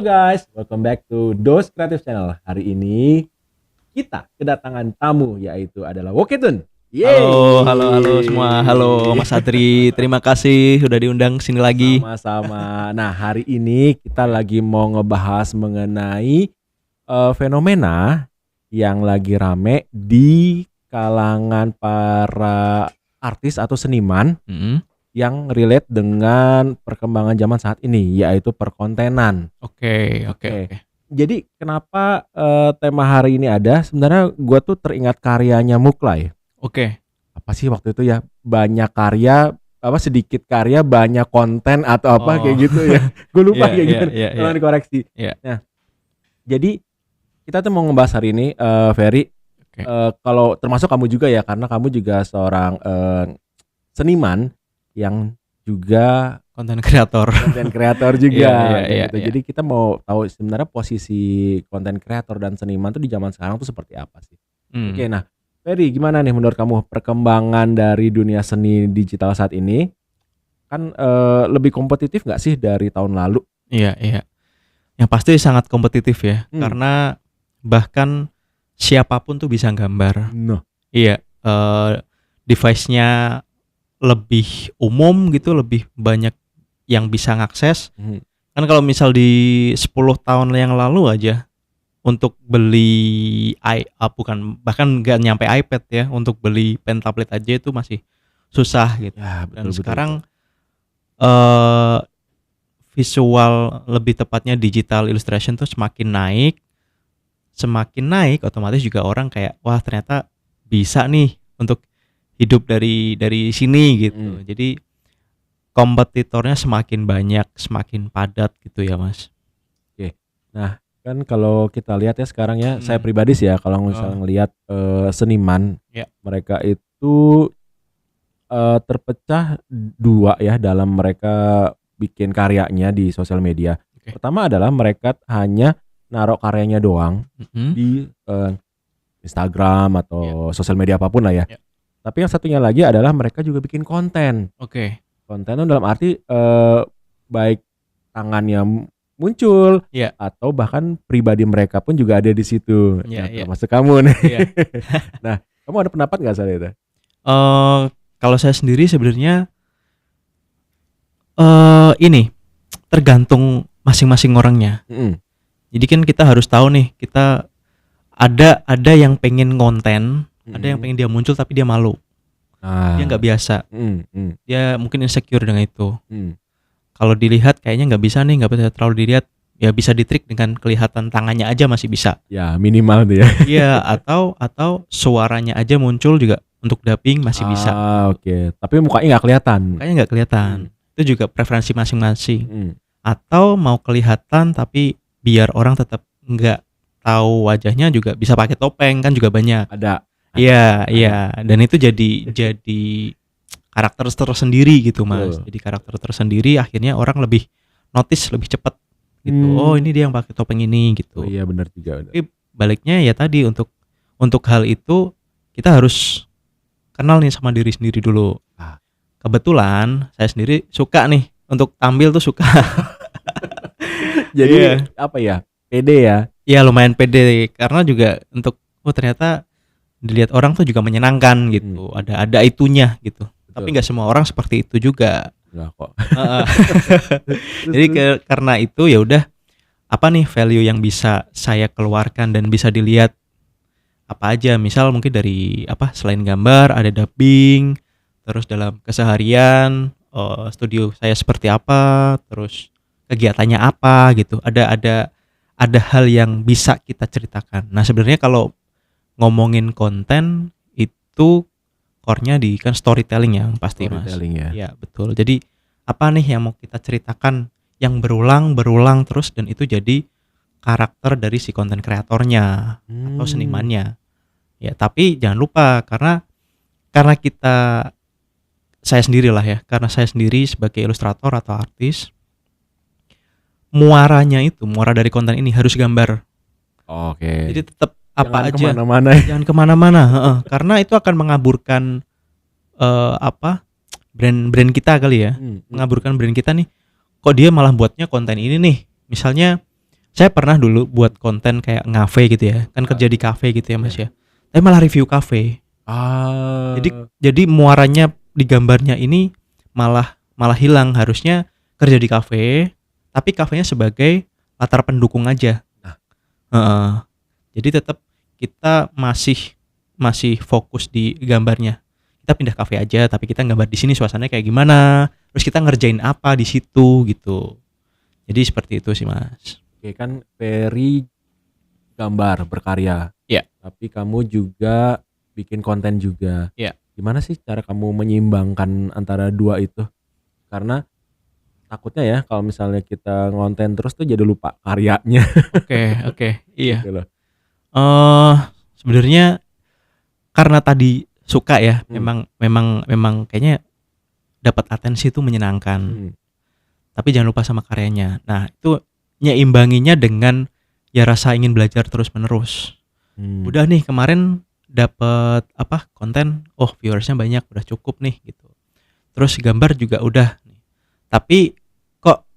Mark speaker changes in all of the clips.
Speaker 1: guys, welcome back to Dos Creative Channel. Hari ini kita kedatangan tamu yaitu adalah Woketun.
Speaker 2: Halo semua. Halo Mas Adri, terima kasih sudah diundang sini lagi.
Speaker 1: Sama-sama. Nah, hari ini kita lagi mau ngebahas mengenai fenomena yang lagi rame di kalangan para artis atau seniman yang relate dengan perkembangan zaman saat ini, yaitu perkontenan.
Speaker 2: Oke.
Speaker 1: Jadi kenapa tema hari ini ada? Sebenarnya gue tuh teringat karyanya Muklai.
Speaker 2: Oke.
Speaker 1: Apa sih waktu itu ya, banyak karya, sedikit karya banyak konten atau apa kayak gitu ya. Gue lupa kayak gitu. Tolong dikoreksi. Nah, jadi kita tuh mau ngebahas hari ini, Ferry. Kalau termasuk kamu juga ya, karena kamu juga seorang seniman yang juga
Speaker 2: konten kreator
Speaker 1: juga. Gitu. Jadi kita mau tahu sebenarnya posisi konten kreator dan seniman tuh di zaman sekarang tuh seperti apa sih? Oke, nah Ferry, gimana nih menurut kamu perkembangan dari dunia seni digital saat ini? Kan lebih kompetitif nggak sih dari tahun lalu?
Speaker 2: Iya. Yang pasti sangat kompetitif ya, karena bahkan siapapun tuh bisa gambar. Iya, device-nya lebih umum gitu, lebih banyak yang bisa ngakses. Kan kalau misal di 10 tahun yang lalu aja, untuk beli bahkan nggak nyampe iPad ya, untuk beli pen tablet aja itu masih susah gitu.
Speaker 1: Ya,
Speaker 2: Dan sekarang visual, lebih tepatnya digital illustration tuh semakin naik otomatis juga orang kayak wah ternyata bisa nih untuk hidup dari sini gitu. Jadi kompetitornya semakin banyak, semakin padat gitu ya Mas.
Speaker 1: Oke. Nah, kan kalau kita lihat ya sekarang ya, saya pribadi sih ya, kalau misalnya ngelihat seniman, mereka itu terpecah dua ya dalam mereka bikin karyanya di sosial media. Pertama adalah mereka hanya naruh karyanya doang di Instagram atau sosial media apapun lah ya. Tapi yang satunya lagi adalah mereka juga bikin konten. Konten itu dalam arti baik tangannya muncul atau bahkan pribadi mereka pun juga ada di situ. Termasuk kamu nih. Nah, kamu ada pendapat nggak soal itu?
Speaker 2: Kalau saya sendiri sebenarnya ini tergantung masing-masing orangnya. Jadi kan kita harus tahu nih, kita ada yang pengen konten, ada yang pengen dia muncul tapi dia malu. Dia nggak biasa. Dia mungkin insecure dengan itu. Kalau dilihat kayaknya nggak bisa nggak bisa terlalu dilihat. Ya bisa ditrik dengan kelihatan tangannya aja masih bisa.
Speaker 1: Ya minimal tuh ya.
Speaker 2: Iya, atau suaranya aja muncul juga untuk dubbing masih bisa.
Speaker 1: Oke. Tapi mukanya nggak kelihatan.
Speaker 2: Itu juga preferensi masing-masing. Atau mau kelihatan tapi biar orang tetap nggak tahu wajahnya juga bisa pakai topeng, kan juga banyak.
Speaker 1: Ada.
Speaker 2: Iya. Dan itu jadi karakter tersendiri gitu Mas. Jadi karakter tersendiri, akhirnya orang lebih notice lebih cepat gitu. Oh, ini dia yang pakai topeng ini gitu.
Speaker 1: Oh iya, benar juga.
Speaker 2: Tapi baliknya ya tadi, untuk hal itu kita harus kenal nih sama diri sendiri dulu. Kebetulan saya sendiri suka nih untuk tampil tuh suka.
Speaker 1: Jadi apa ya? Pede ya?
Speaker 2: Iya, lumayan pede karena juga untuk ternyata dilihat orang tuh juga menyenangkan gitu. Ada itunya gitu. Tapi nggak semua orang seperti itu juga.
Speaker 1: Enggak kok.
Speaker 2: Jadi karena itu ya udah, apa nih value yang bisa saya keluarkan dan bisa dilihat apa aja. Misal mungkin dari selain gambar ada dubbing, terus dalam keseharian studio saya seperti apa, terus kegiatannya apa gitu. Ada hal yang bisa kita ceritakan. Nah, sebenarnya kalau ngomongin konten itu core-nya di kan storytelling yang pasti Mas. Ya betul. Jadi apa nih yang mau kita ceritakan yang berulang terus, dan itu jadi karakter dari si konten kreatornya atau senimannya. Ya, tapi jangan lupa karena saya sendiri sebagai ilustrator atau artis, muara dari konten ini harus gambar. Jadi tetap jangan kemana-mana, karena itu akan mengaburkan brand kita kali ya, mengaburkan brand kita nih. Kok dia malah buatnya konten ini nih, misalnya Saya pernah dulu buat konten kayak ngafe gitu ya, kan kerja di kafe gitu ya Mas ya. Tapi malah review kafe. Jadi muaranya di gambarnya ini malah hilang. Harusnya kerja di kafe, tapi kafenya sebagai latar pendukung aja. Jadi tetap kita masih fokus di gambarnya. Kita pindah kafe aja, tapi kita gambar di sini suasananya kayak gimana, terus kita ngerjain apa di situ gitu. Jadi seperti itu sih Mas.
Speaker 1: Oke, kan Ferry gambar berkarya.
Speaker 2: Iya.
Speaker 1: Tapi kamu juga bikin konten juga.
Speaker 2: Iya.
Speaker 1: Gimana sih cara kamu menyeimbangkan antara dua itu? Karena takutnya ya kalau misalnya kita ngonten terus tuh jadi lupa karyanya.
Speaker 2: Oke. Iya.
Speaker 1: Gitu loh.
Speaker 2: Sebenarnya karena tadi suka ya, memang kayaknya dapat atensi itu menyenangkan. Tapi jangan lupa sama karyanya. Nah, itu nyeimbanginya dengan ya rasa ingin belajar terus-menerus. Udah nih kemarin dapat konten, viewersnya banyak, udah cukup nih gitu. Terus gambar juga udah. Tapi kok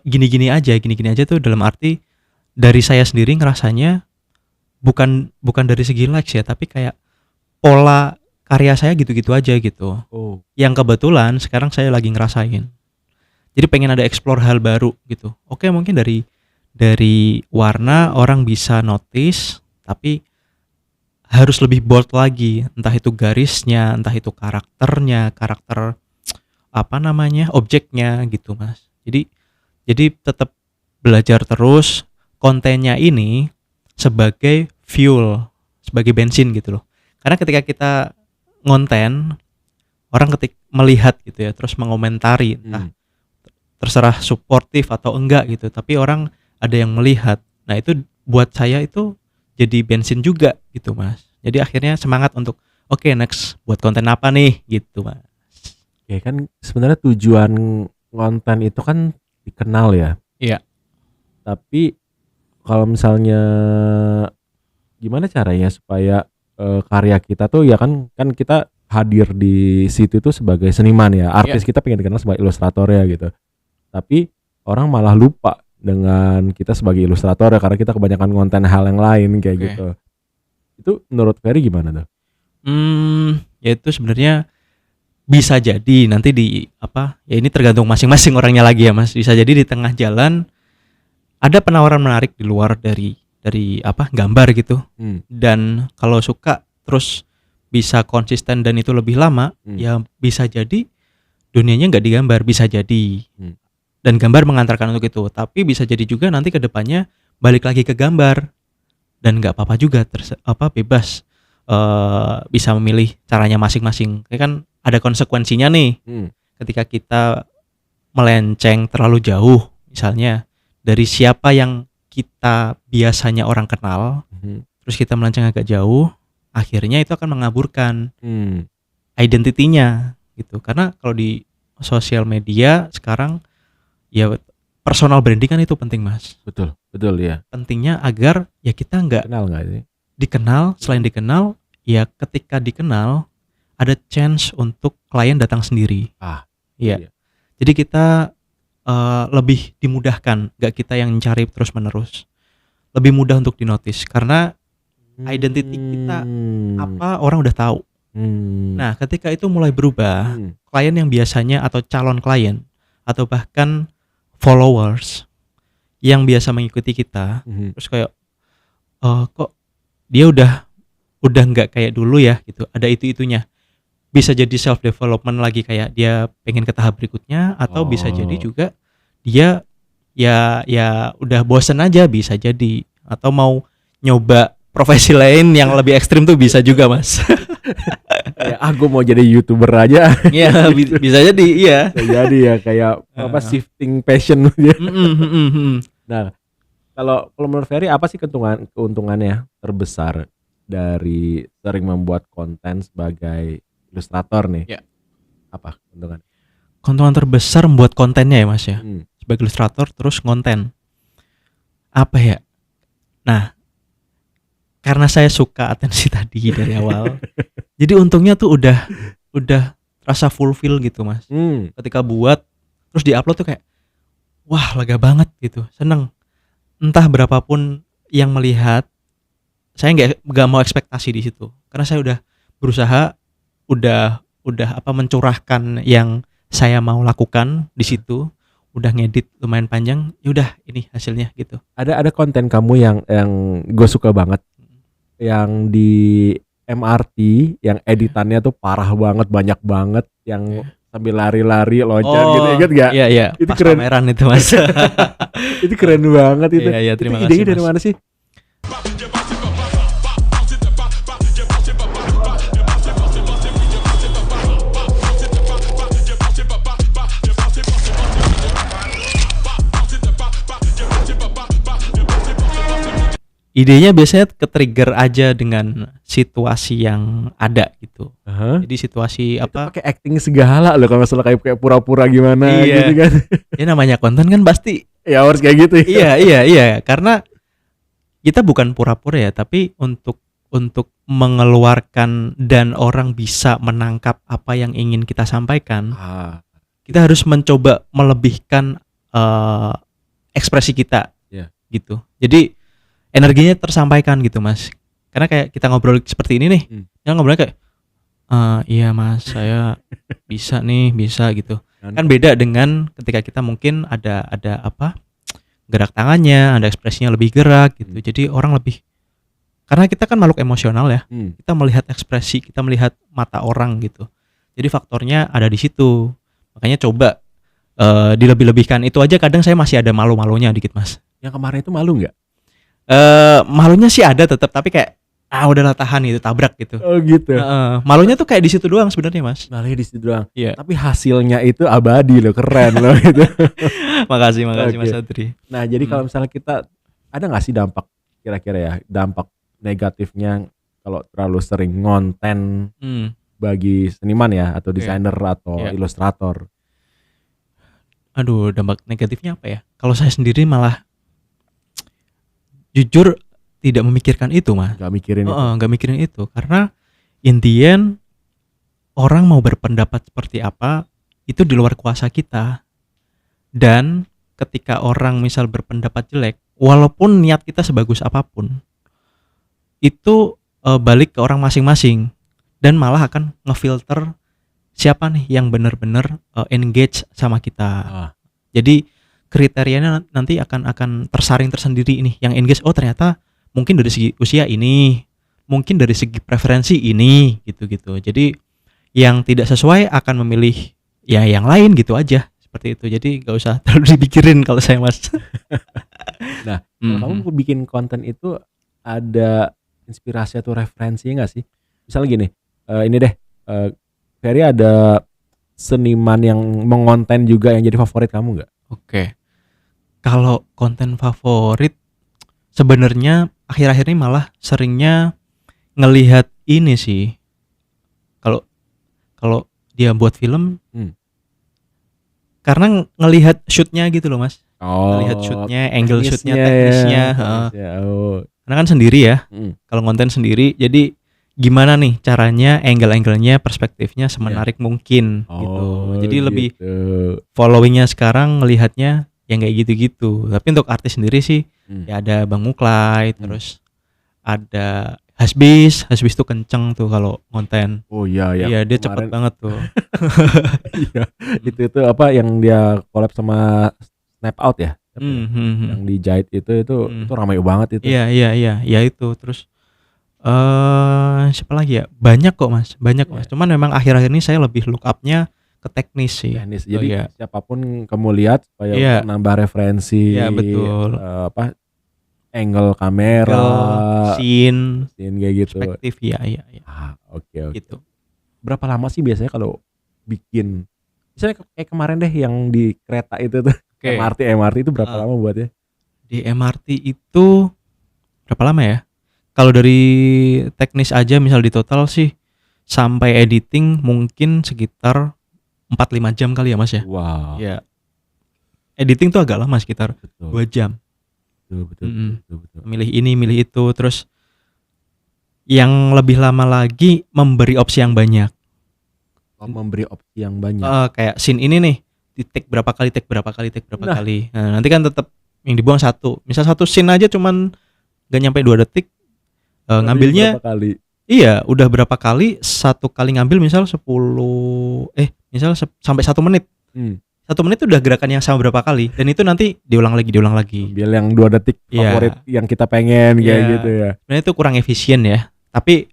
Speaker 2: gini-gini aja tuh dalam arti dari saya sendiri ngerasanya bukan dari segi likes ya, tapi kayak pola karya saya gitu-gitu aja gitu. Yang kebetulan sekarang saya lagi ngerasain. Jadi pengen ada explore hal baru gitu. Oke, mungkin dari warna orang bisa notice, tapi harus lebih bold lagi. Entah itu garisnya, entah itu karakter objeknya gitu Mas. Jadi tetap belajar terus. Kontennya ini sebagai fuel, sebagai bensin gitu loh. Karena ketika kita ngonten, orang melihat gitu ya, terus mengomentari, entah terserah suportif atau enggak gitu, tapi orang ada yang melihat. Nah itu buat saya itu jadi bensin juga gitu Mas. Jadi akhirnya semangat untuk oke, next buat konten apa nih gitu Mas.
Speaker 1: Ya kan sebenarnya tujuan konten itu kan dikenal ya.
Speaker 2: Iya.
Speaker 1: Tapi kalau misalnya gimana caranya supaya karya kita tuh ya kan kita hadir di situ tuh sebagai seniman ya, artis kita pengen dikenal sebagai ilustrator ya gitu. Tapi orang malah lupa dengan kita sebagai ilustrator ya, karena kita kebanyakan konten hal yang lain kayak gitu. Itu menurut Ferry gimana tuh?
Speaker 2: Ya itu sebenarnya bisa jadi nanti ya ini tergantung masing-masing orangnya lagi ya Mas. Bisa jadi di tengah jalan ada penawaran menarik di luar dari gambar gitu. Dan kalau suka terus bisa konsisten dan itu lebih lama, ya bisa jadi dunianya nggak digambar, bisa jadi. Dan gambar mengantarkan untuk itu. Tapi bisa jadi juga nanti ke depannya balik lagi ke gambar. Dan nggak apa-apa juga, bebas. Bisa memilih caranya masing-masing. Kayak kan ada konsekuensinya nih. Ketika kita melenceng terlalu jauh, misalnya dari siapa yang kita biasanya orang kenal, terus kita melenceng agak jauh, akhirnya itu akan mengaburkan identitinya gitu. Karena kalau di sosial media sekarang ya personal branding kan itu penting Mas.
Speaker 1: Betul ya.
Speaker 2: Pentingnya agar ya kita nggak dikenal, selain dikenal ya ketika dikenal ada chance untuk klien datang sendiri. Iya. Jadi kita lebih dimudahkan, nggak kita yang mencari terus menerus, lebih mudah untuk dinotis karena identity kita apa orang udah tahu. Nah ketika itu mulai berubah, klien yang biasanya atau calon klien atau bahkan followers yang biasa mengikuti kita, terus kayak kok dia udah nggak kayak dulu ya gitu, ada itunya. Bisa jadi self development lagi, kayak dia pengen ke tahap berikutnya, atau bisa jadi juga dia ya udah bosen aja, bisa jadi, atau mau nyoba profesi lain yang lebih ekstrim tuh bisa juga Mas.
Speaker 1: Ya, gue mau jadi YouTuber aja.
Speaker 2: Iya, bisa jadi, iya.
Speaker 1: Bisa jadi ya, kayak shifting passion dia. Nah, kalau menurut Ferry apa sih keuntungannya terbesar dari sering membuat konten sebagai ilustrator nih?
Speaker 2: Ya.
Speaker 1: Apa keuntungan?
Speaker 2: Keuntungan terbesar membuat kontennya ya Mas ya. Sebagai ilustrator terus konten. Apa ya? Nah, karena saya suka atensi tadi dari awal. Jadi untungnya tuh udah rasa fulfill gitu Mas. Ketika buat terus diupload tuh kayak wah lega banget gitu, seneng. entah berapapun yang melihat, saya nggak mau ekspektasi di situ. Karena saya udah berusaha, udah mencurahkan yang saya mau lakukan di situ, udah ngedit lumayan panjang, ya udah ini hasilnya gitu.
Speaker 1: Ada konten kamu yang gue suka banget, yang di MRT, yang editannya tuh parah banget, banyak banget, yang sambil lari-lari loncat gitu, inget gak?
Speaker 2: Iya,
Speaker 1: itu
Speaker 2: pas
Speaker 1: keren.
Speaker 2: pameran itu mas.
Speaker 1: Itu keren banget itu.
Speaker 2: Iya, terima
Speaker 1: itu
Speaker 2: kasih,
Speaker 1: idenya dari
Speaker 2: Mas.
Speaker 1: mana sih?
Speaker 2: Idenya biasanya ke-trigger aja dengan situasi yang ada gitu. Jadi situasi
Speaker 1: Itu
Speaker 2: apa?
Speaker 1: pakai acting segala loh, kalau masalah kayak pura-pura gimana
Speaker 2: Iya.
Speaker 1: gitu kan.
Speaker 2: Ya namanya konten kan pasti.
Speaker 1: Ya harus kayak gitu ya.
Speaker 2: Iya. Karena kita bukan pura-pura ya, tapi untuk mengeluarkan dan orang bisa menangkap apa yang ingin kita sampaikan. Kita harus mencoba melebihkan ekspresi kita. Gitu. Jadi energinya tersampaikan gitu mas. Karena kayak kita ngobrol seperti ini nih, yang ngobrolnya kayak iya mas, saya bisa gitu. Kan beda dengan ketika kita mungkin ada apa, gerak tangannya, ada ekspresinya lebih gerak gitu. Jadi orang lebih, karena kita kan makhluk emosional ya, kita melihat ekspresi, kita melihat mata orang gitu. Jadi faktornya ada di situ. Makanya coba dilebih-lebihkan. Itu aja kadang saya masih ada malu-malunya dikit mas.
Speaker 1: Yang kemarin itu malu nggak?
Speaker 2: Malunya sih ada tetap, tapi kayak udahlah tahan gitu, tabrak gitu.
Speaker 1: Oh gitu.
Speaker 2: Malunya tuh kayak di situ doang sebenarnya mas.
Speaker 1: Malunya di situ doang.
Speaker 2: Iya.
Speaker 1: Tapi hasilnya itu abadi loh, keren loh gitu.
Speaker 2: Makasih Mas Adri.
Speaker 1: Nah jadi kalau misalnya kita, ada nggak sih dampak kira-kira ya, dampak negatifnya kalau terlalu sering ngonten bagi seniman ya, atau desainer atau ilustrator?
Speaker 2: Aduh, dampak negatifnya apa ya? Kalau saya sendiri malah jujur tidak memikirkan itu mas.
Speaker 1: Gak mikirin
Speaker 2: itu, karena in the end orang mau berpendapat seperti apa itu di luar kuasa kita. Dan ketika orang misal berpendapat jelek, walaupun niat kita sebagus apapun, itu balik ke orang masing-masing dan malah akan ngefilter siapa nih yang benar-benar engage sama kita. Jadi kriterianya nanti akan tersaring tersendiri ini, yang engage ternyata mungkin dari segi usia ini, mungkin dari segi preferensi ini gitu. Jadi yang tidak sesuai akan memilih ya yang lain gitu aja, seperti itu. Jadi gak usah terlalu dipikirin kalau saya mas.
Speaker 1: Nah kalau kamu bikin konten itu ada inspirasi atau referensi gak sih? Misalnya gini, ini deh, Ferry ada seniman yang mengonten juga yang jadi favorit kamu gak?
Speaker 2: Oke. Kalau konten favorit sebenarnya akhir-akhir ini malah seringnya ngelihat ini sih. Kalau dia buat film, karena ngelihat shootnya gitu loh mas. Ngelihat shootnya, angle shootnya, teknisnya. Karena kan sendiri ya. Kalau konten sendiri, jadi gimana nih caranya, angle-anglenya, perspektifnya semenarik mungkin gitu. Jadi lebih followingnya sekarang ngelihatnya yang kayak gitu-gitu. Tapi untuk artis sendiri sih ya ada Bang Muklai, terus ada Hasbis tuh kenceng tuh kalau konten.
Speaker 1: Oh iya.
Speaker 2: Iya dia cepet banget tuh.
Speaker 1: Iya. Itu apa yang dia collab sama Snap Out ya? Yang dijahit itu ramai banget itu.
Speaker 2: Iya itu. Terus siapa lagi ya? Banyak kok mas. Cuman memang akhir-akhir ini saya lebih look up-nya ke teknis sih.
Speaker 1: Jadi siapapun kamu lihat supaya menambah referensi.
Speaker 2: Iya betul.
Speaker 1: Angle kamera,
Speaker 2: scene
Speaker 1: kayak gitu.
Speaker 2: Perspektif ya.
Speaker 1: Oke.
Speaker 2: Gitu.
Speaker 1: Berapa lama sih biasanya kalau bikin? Misalnya kayak kemarin deh yang di kereta itu tuh. MRT itu berapa lama buatnya?
Speaker 2: Di MRT itu berapa lama ya? Kalau dari teknis aja misal di total sih sampai editing mungkin sekitar 4-5 jam kali ya mas ya.
Speaker 1: Wow.
Speaker 2: Ya. Editing tuh agak lama sekitar 2 jam.
Speaker 1: Betul.
Speaker 2: Milih ini, milih itu, terus yang lebih lama lagi memberi opsi yang banyak.
Speaker 1: Memberi opsi yang banyak.
Speaker 2: Kayak scene ini nih, di take berapa kali. Nah, nanti kan tetap yang dibuang satu. Misal satu scene aja cuman gak nyampe 2 detik. Ngambilnya
Speaker 1: berapa kali?
Speaker 2: Iya, udah berapa kali, satu kali ngambil misal 10 misal sampai 1 menit. 1 menit itu udah gerakan yang sama berapa kali, dan itu nanti diulang lagi.
Speaker 1: Ambil yang 2 detik favorit yang kita pengen kayak gitu ya.
Speaker 2: Sebenarnya itu kurang efisien ya. Tapi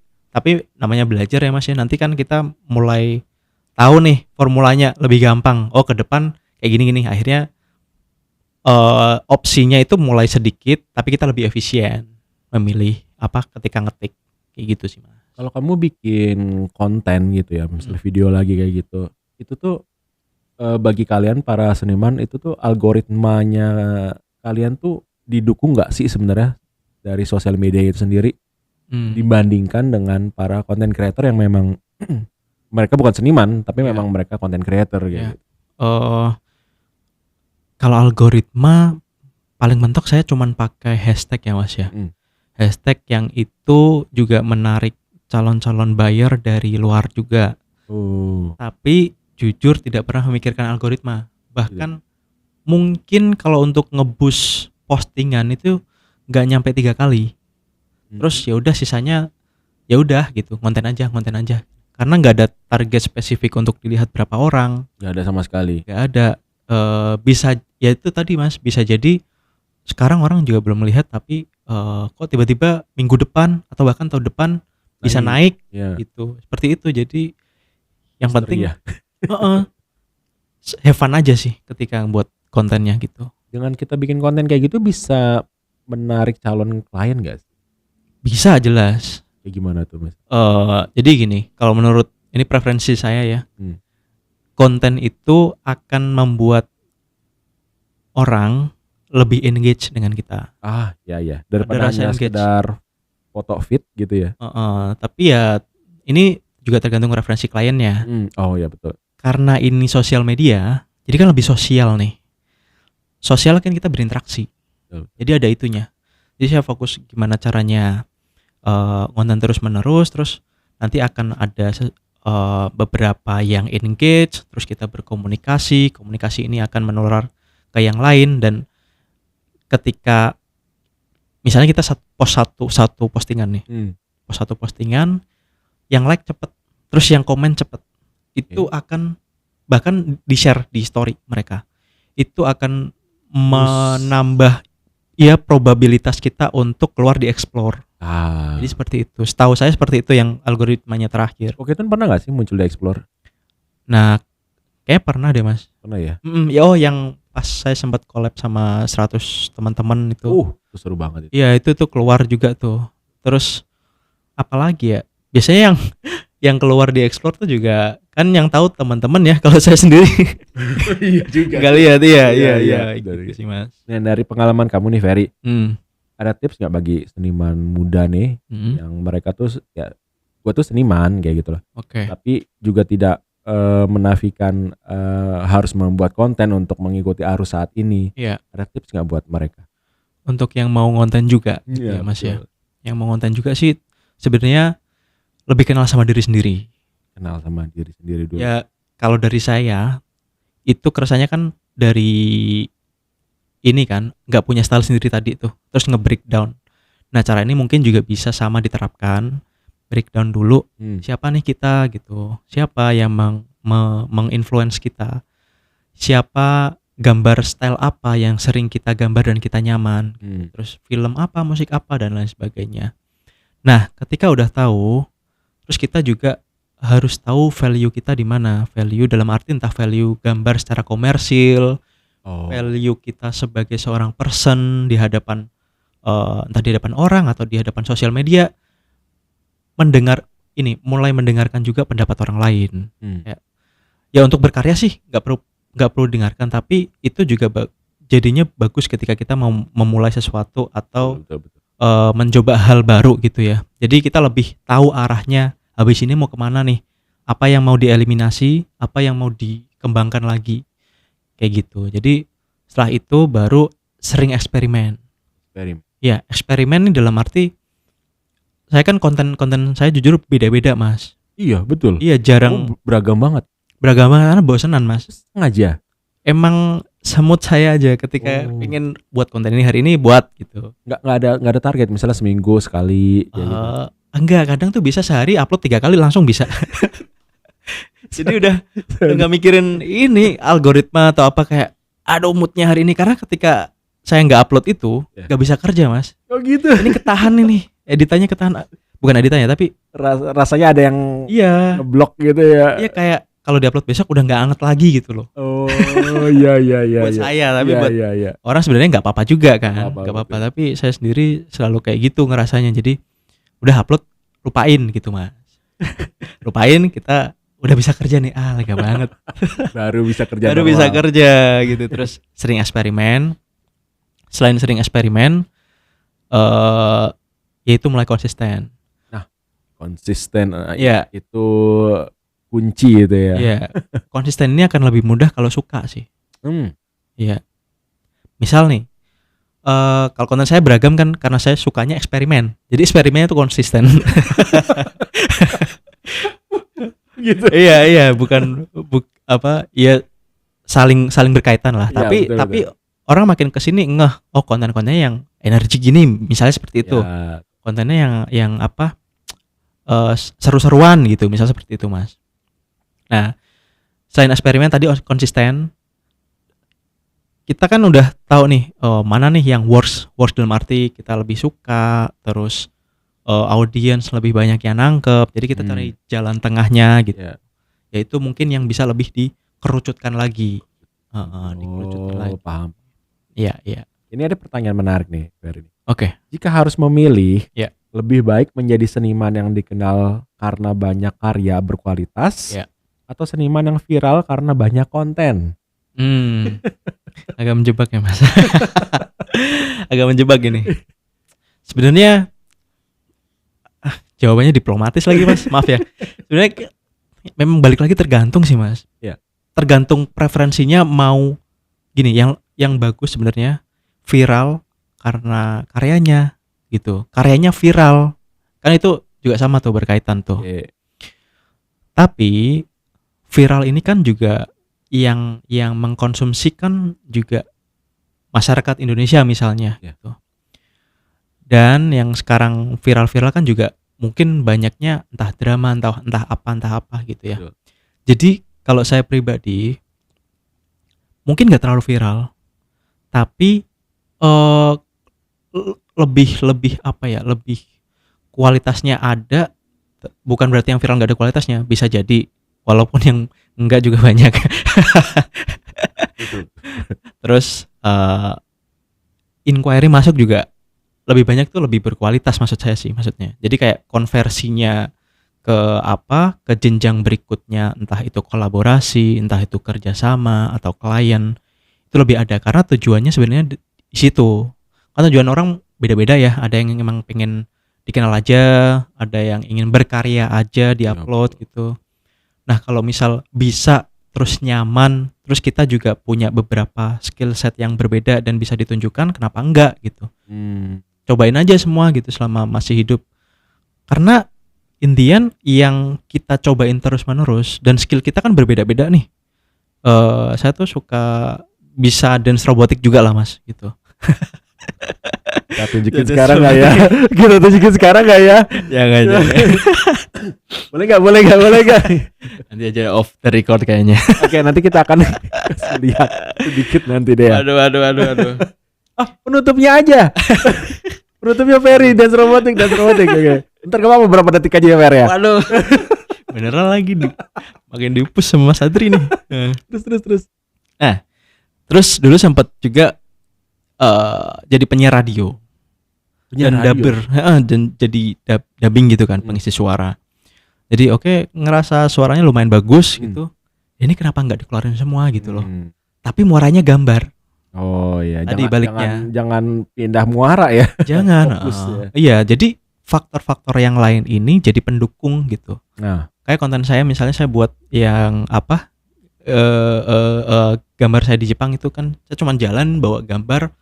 Speaker 2: namanya belajar ya Mas ya. Nanti kan kita mulai tahu nih formulanya lebih gampang. Oh, ke depan kayak gini-gini. Akhirnya opsinya itu mulai sedikit, tapi kita lebih efisien memilih apa ketika ngetik. Kayak gitu sih Mas.
Speaker 1: Kalau kamu bikin konten gitu ya, misalnya video lagi kayak gitu, itu tuh bagi kalian para seniman itu tuh algoritmanya kalian tuh didukung nggak sih sebenarnya dari sosial media itu sendiri dibandingkan dengan para content creator yang memang mereka bukan seniman tapi memang mereka content creator gitu.
Speaker 2: Kalau algoritma paling mentok saya cuman pakai hashtag ya Mas ya. Hashtag yang itu juga menarik calon-calon buyer dari luar juga. Tapi jujur tidak pernah memikirkan algoritma. Bahkan mungkin kalau untuk nge-boost postingan itu nggak nyampe 3 kali. Terus ya udah sisanya ya udah gitu, konten aja. Karena nggak ada target spesifik untuk dilihat berapa orang.
Speaker 1: Nggak ada sama sekali.
Speaker 2: Nggak ada. Bisa ya itu tadi Mas, bisa jadi sekarang orang juga belum melihat, tapi kok tiba-tiba minggu depan atau bahkan tahun depan bisa naik gitu. Seperti itu. Jadi yang penting have fun aja sih ketika buat kontennya gitu.
Speaker 1: Dengan kita bikin konten kayak gitu bisa menarik calon klien gak sih?
Speaker 2: Bisa, jelas.
Speaker 1: Kayak gimana tuh Mas?
Speaker 2: Jadi gini, kalau menurut ini preferensi saya ya, konten itu akan membuat orang lebih engage dengan kita.
Speaker 1: Ya. Daripada hanya sekedar foto fit gitu ya.
Speaker 2: Tapi ya ini juga tergantung referensi kliennya.
Speaker 1: Oh ya betul.
Speaker 2: Karena ini sosial media, jadi kan lebih sosial nih. Sosial kan kita berinteraksi. Jadi ada itunya. Jadi saya fokus gimana caranya konten terus menerus, terus nanti akan ada beberapa yang engage, terus kita berkomunikasi. Komunikasi ini akan menular ke yang lain, dan ketika misalnya kita post satu postingan nih, post satu postingan, yang like cepet, terus yang komen cepet, itu akan bahkan di share di story mereka, itu akan menambah ya probabilitas kita untuk keluar di explore. Jadi seperti itu, setahu saya seperti itu yang algoritmanya terakhir.
Speaker 1: Oke, itu pernah nggak sih muncul di explore?
Speaker 2: Nah, kayak pernah deh Mas.
Speaker 1: Pernah ya?
Speaker 2: Yang pas saya sempat collab sama 100 teman-teman itu.
Speaker 1: Itu seru banget itu.
Speaker 2: Iya, itu tuh keluar juga tuh. Terus apalagi ya? Biasanya yang keluar di explore tuh juga kan yang tahu teman-teman ya, kalau saya sendiri
Speaker 1: iya juga.
Speaker 2: Gak lihat. Iya. Gitu sih Mas.
Speaker 1: Nah, dari pengalaman kamu nih Ferry, ada tips nggak bagi seniman muda nih yang mereka tuh ya, gue tuh seniman kayak gitu loh. Tapi juga tidak menafikan harus membuat konten untuk mengikuti arus saat ini. Ada tips nggak buat mereka?
Speaker 2: Untuk yang mau konten juga, ya Mas ya. Yang mau konten juga sih sebenarnya lebih kenal sama diri sendiri.
Speaker 1: Kenal sama diri sendiri dulu.
Speaker 2: Ya kalau dari saya itu keresahannya kan dari ini kan nggak punya style sendiri tadi tuh, terus nge-breakdown. Nah cara ini mungkin juga bisa sama diterapkan. Breakdown dulu siapa nih kita gitu, siapa yang menginfluence kita, siapa gambar style apa yang sering kita gambar dan kita nyaman, terus film apa, musik apa, dan lain sebagainya. Nah ketika udah tahu, terus kita juga harus tahu value kita di mana. Value dalam arti entah value gambar secara komersil, value kita sebagai seorang person di hadapan entah di hadapan orang atau di hadapan sosial media. Mulai mendengarkan juga pendapat orang lain. Ya untuk berkarya sih nggak perlu dengarkan, tapi itu juga jadinya bagus ketika kita mau memulai sesuatu atau betul. Mencoba hal baru gitu ya. Jadi kita lebih tahu arahnya, habis ini mau kemana nih, apa yang mau dieliminasi, apa yang mau dikembangkan lagi, kayak gitu. Jadi setelah itu baru sering eksperimen. Ya eksperimen ini dalam arti saya kan konten saya jujur beda-beda Mas.
Speaker 1: Iya betul.
Speaker 2: Iya jarang.
Speaker 1: Beragam banget
Speaker 2: karena bosenan Mas.
Speaker 1: Sengaja.
Speaker 2: Emang semut saya aja ketika pengen buat konten ini hari ini buat gitu.
Speaker 1: Nggak ada target misalnya seminggu sekali ya gitu.
Speaker 2: Enggak, kadang tuh bisa sehari upload 3 kali langsung bisa. Jadi udah nggak mikirin ini algoritma atau apa, kayak aduh moodnya hari ini, karena ketika saya nggak upload itu nggak bisa kerja mas.
Speaker 1: Oh gitu.
Speaker 2: Ini ketahan ini editannya ketahan, bukan editannya tapi
Speaker 1: rasanya ada yang ngeblok gitu ya.
Speaker 2: Iya, kayak kalau diupload besok udah nggak anget lagi gitu loh.
Speaker 1: Oh iya.
Speaker 2: Buat saya, tapi buat orang sebenarnya nggak apa-apa juga kan, nggak apa-apa. Tapi saya sendiri selalu kayak gitu ngerasanya. Jadi udah upload lupain gitu mas. Lupain, kita udah bisa kerja nih, lega banget.
Speaker 1: Baru bisa kerja.
Speaker 2: Baru bisa kerja gitu. Terus sering eksperimen. Selain sering eksperimen, yaitu mulai konsisten.
Speaker 1: Nah, konsisten ya itu kunci itu ya.
Speaker 2: Iya. Konsisten ini akan lebih mudah kalau suka sih. Iya. Misal nih, kalau konten saya beragam kan karena saya sukanya eksperimen. Jadi eksperimennya itu konsisten. Gitu. Iya, bukan ya saling berkaitan lah. Ya, tapi betul. Orang makin kesini konten-kontennya yang energi gini, misalnya seperti itu. Ya. Kontennya yang seru-seruan gitu, misalnya seperti itu mas. Nah, selain eksperimen tadi konsisten, kita kan udah tahu nih mana nih yang works dalam arti kita lebih suka, terus audiens lebih banyak yang nangkep, jadi kita cari jalan tengahnya gitu. Yaitu mungkin yang bisa lebih dikerucutkan lagi. Dikerucutkan lagi.
Speaker 1: Paham.
Speaker 2: Iya.
Speaker 1: Ini ada pertanyaan menarik nih, Ferry.
Speaker 2: Oke.
Speaker 1: Jika harus memilih, lebih baik menjadi seniman yang dikenal karena banyak karya berkualitas, atau seniman yang viral karena banyak konten?
Speaker 2: Agak menjebak ya mas. Agak menjebak ini. Sebenarnya jawabannya diplomatis lagi mas. Maaf ya. Sebenarnya memang balik lagi tergantung sih mas. Tergantung preferensinya mau gini. Yang bagus sebenarnya viral karena karyanya gitu. Karyanya viral kan itu juga sama tuh, berkaitan tuh. Tapi viral ini kan juga yang mengkonsumsikan juga masyarakat Indonesia misalnya gitu. Dan yang sekarang viral kan juga mungkin banyaknya entah drama, entah apa gitu ya. Jadi kalau saya pribadi mungkin nggak terlalu viral, tapi lebih lebih kualitasnya ada. Bukan berarti yang viral nggak ada kualitasnya, bisa jadi, walaupun yang enggak juga banyak. Terus inquiry masuk juga lebih banyak tuh, lebih berkualitas maksud saya sih, maksudnya. Jadi kayak konversinya ke jenjang berikutnya, entah itu kolaborasi, entah itu kerjasama atau klien, itu lebih ada karena tujuannya sebenarnya di situ. Karena tujuan orang beda-beda ya, ada yang memang pengen dikenal aja, ada yang ingin berkarya aja, diupload gitu. Nah kalau misal bisa terus nyaman, terus kita juga punya beberapa skill set yang berbeda dan bisa ditunjukkan, kenapa enggak gitu. Cobain aja semua gitu selama masih hidup. Karena intian yang kita cobain terus menerus, dan skill kita kan berbeda-beda nih. Saya tuh suka bisa dance robotik juga lah mas gitu.
Speaker 1: Kita tunjukin sekarang nggak ya? Kita tunjukin sekarang nggak ya?
Speaker 2: Jangan.
Speaker 1: Boleh nggak?
Speaker 2: Nanti aja off the record kayaknya.
Speaker 1: Oke, nanti kita akan lihat sedikit nanti deh.
Speaker 2: Aduh.
Speaker 1: Penutupnya aja. Penutupnya Ferry dance robotik. Oke. Ntar gak apa-apa berapa detik aja ya Ferry ya.
Speaker 2: Waduh. Beneran lagi nih. Makin dipus sama Mas Adri nih.
Speaker 1: Terus.
Speaker 2: Nah, terus dulu sempat juga jadi penyiar radio. Dan dubber, dan jadi dubbing gitu kan, pengisi suara. Jadi ngerasa suaranya lumayan bagus gitu. Ini kenapa nggak dikeluarin semua gitu loh. Tapi muaranya gambar.
Speaker 1: Oh iya.
Speaker 2: Tadi baliknya.
Speaker 1: Jangan pindah muara ya.
Speaker 2: Jangan. Iya, jadi faktor-faktor yang lain ini jadi pendukung gitu.
Speaker 1: Nah,
Speaker 2: kayak konten saya misalnya saya buat yang gambar saya di Jepang itu kan saya cuma jalan bawa gambar.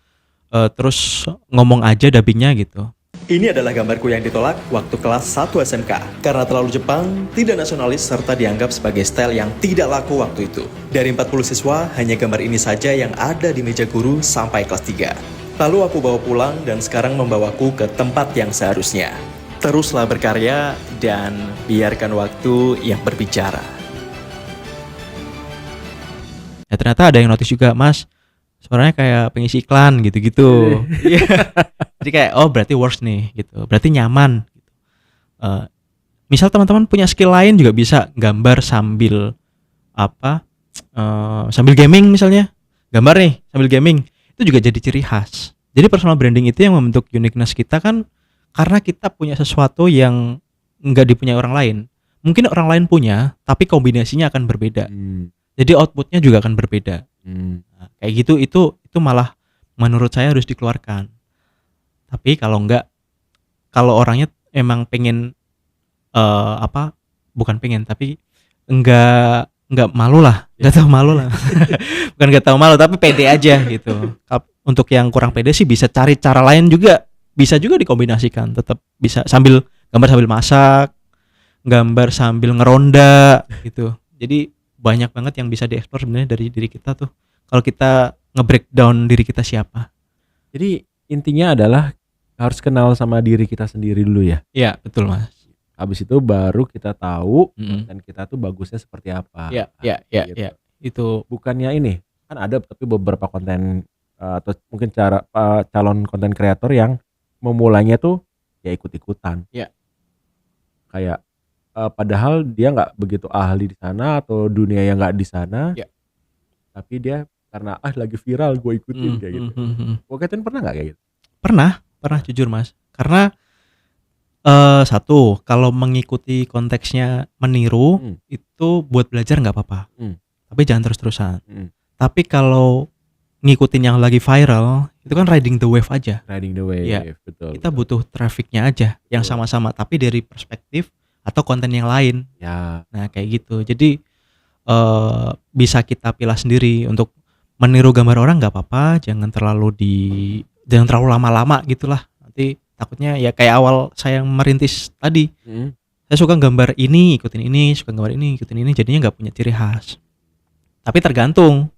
Speaker 2: Terus ngomong aja dubbingnya gitu.
Speaker 3: Ini adalah gambarku yang ditolak waktu kelas 1 SMK karena terlalu Jepang, tidak nasionalis, serta dianggap sebagai style yang tidak laku waktu itu. Dari 40 siswa, hanya gambar ini saja yang ada di meja guru sampai kelas 3. Lalu aku bawa pulang dan sekarang membawaku ke tempat yang seharusnya. Teruslah berkarya dan biarkan waktu yang berbicara.
Speaker 2: Ya ternyata ada yang notice juga, Mas, suaranya kayak pengisi iklan gitu-gitu. Iya. Jadi kayak oh berarti works nih gitu, berarti nyaman. Misal teman-teman punya skill lain juga bisa gambar sambil sambil gaming misalnya, gambar nih sambil gaming, itu juga jadi ciri khas. Jadi personal branding itu yang membentuk uniqueness kita kan, karena kita punya sesuatu yang nggak dipunyai orang lain. Mungkin orang lain punya, tapi kombinasinya akan berbeda. Jadi outputnya juga akan berbeda. Nah, kayak gitu itu malah menurut saya harus dikeluarkan. Tapi kalau orangnya emang pengen bukan pengen tapi enggak malu lah, enggak tahu malu lah. Bukan enggak tahu malu tapi pede aja gitu. Untuk yang kurang pede sih bisa cari cara lain juga, bisa juga dikombinasikan, tetap bisa sambil gambar sambil masak, gambar sambil ngeronda gitu. Jadi banyak banget yang bisa dieksplor sebenarnya dari diri kita tuh. Kalau kita nge-breakdown diri kita siapa.
Speaker 1: Jadi intinya adalah harus kenal sama diri kita sendiri dulu ya.
Speaker 2: Iya, betul Mas.
Speaker 1: Habis itu baru kita tahu dan kita tuh bagusnya seperti apa.
Speaker 2: Iya. Itu
Speaker 1: bukannya ini. Kan ada tapi beberapa konten atau mungkin calon konten kreator yang memulainya tuh ya ikut-ikutan.
Speaker 2: Iya.
Speaker 1: Kayak padahal dia nggak begitu ahli di sana atau dunia yang nggak di sana.
Speaker 2: Iya.
Speaker 1: Tapi dia karena lagi viral gue ikutin kayak gitu. Kalian pernah nggak kayak gitu?
Speaker 2: Pernah jujur Mas, karena satu kalau mengikuti konteksnya meniru itu buat belajar nggak apa-apa, tapi jangan terus-terusan. Tapi kalau ngikutin yang lagi viral itu kan riding the wave aja.
Speaker 1: Riding the wave,
Speaker 2: ya,
Speaker 1: betul.
Speaker 2: Kita butuh trafficnya aja yang sama-sama, tapi dari perspektif atau konten yang lain.
Speaker 1: Ya.
Speaker 2: Nah kayak gitu. Jadi bisa kita pilih sendiri untuk meniru gambar orang nggak apa-apa, jangan terlalu lama-lama gitulah, nanti takutnya ya kayak awal saya merintis tadi. Saya suka gambar ini ikutin ini, suka gambar ini ikutin ini, jadinya nggak punya ciri khas. Tapi tergantung,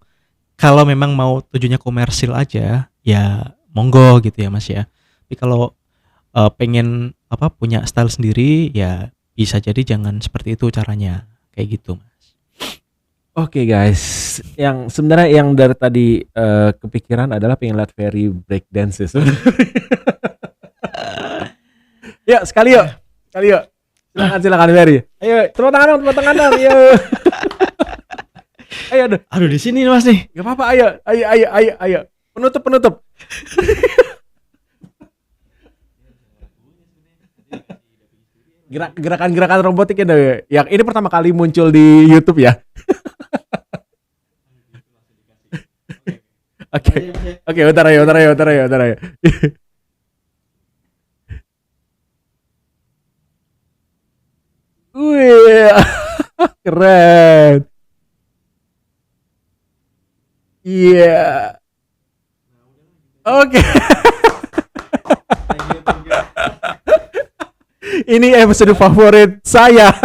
Speaker 2: kalau memang mau tujuannya komersil aja ya monggo gitu ya Mas ya. Tapi kalau pengen punya style sendiri ya bisa jadi jangan seperti itu caranya, kayak gitu Mas.
Speaker 1: Oke guys, yang sebenarnya yang dari tadi kepikiran adalah pengen lihat Ferry breakdance ya. Yuk sekali yuk. Silakan Ferry. Ayo tepuk tangan dong. Yuk.
Speaker 2: Aduh di sini Mas nih.
Speaker 1: Gak apa-apa, ayo. Penutup. Gerakan robotik ya. Yang ini pertama kali muncul di YouTube ya. Oke, bentar ayo. Wih, keren. Iya. Oke. Ini episode favorit saya.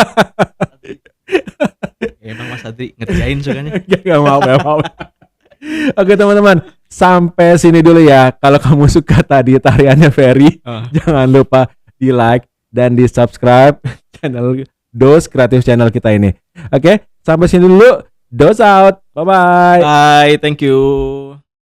Speaker 2: Emang Mas Adri ngerjain sukanya.
Speaker 1: Gak mau. Oke teman-teman, sampai sini dulu ya. Kalau kamu suka tadi tariannya Ferry, jangan lupa di like dan di subscribe channel Dos Kreatif channel kita ini. Oke, sampai sini dulu. Dos out. Bye-bye.
Speaker 2: Bye, thank you.